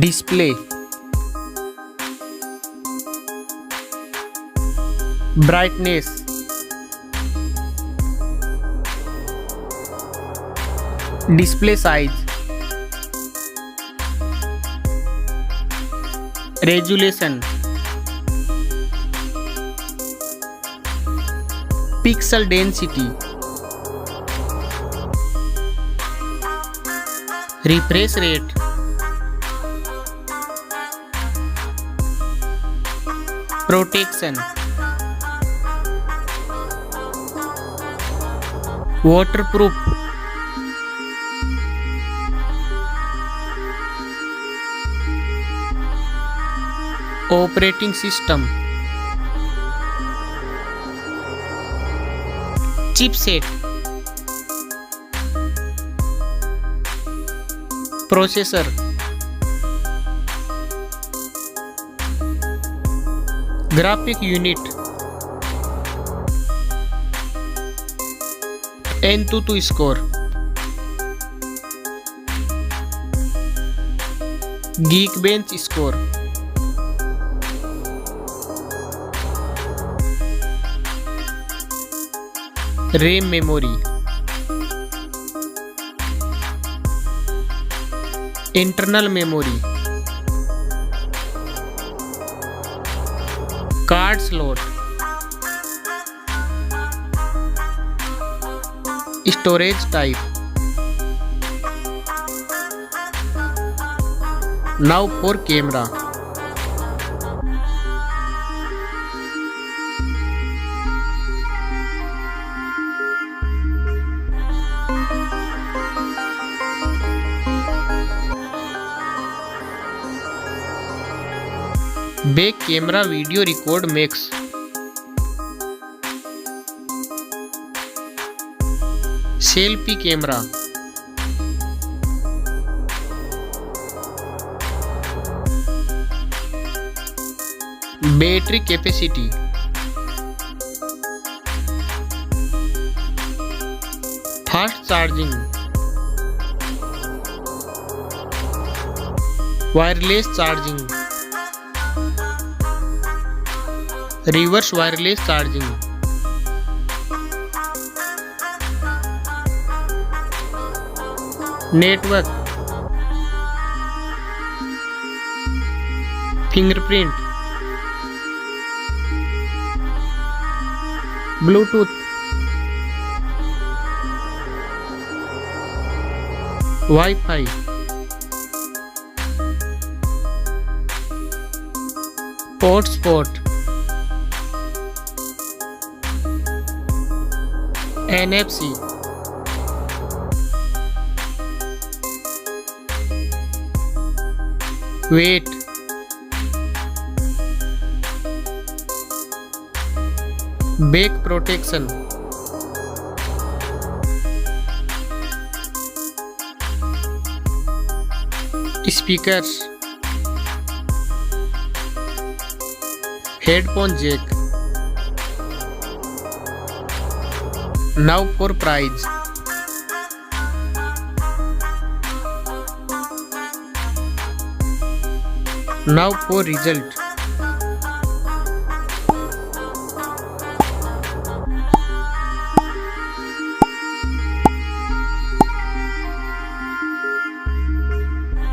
display, brightness, display size, resolution, pixel density, refresh rate, protection, waterproof, operating system, chipset, processor, graphic unit, Antutu score, Geekbench score, RAM memory, internal memory, card slot, storage type. Now for camera. Back camera video record makes. Selfie camera, battery capacity, fast charging, wireless charging, reverse wireless charging, network, fingerprint, Bluetooth, Wi-Fi, hotspot, NFC, weight, back protection, speakers, headphone jack. Now for price. Now for result.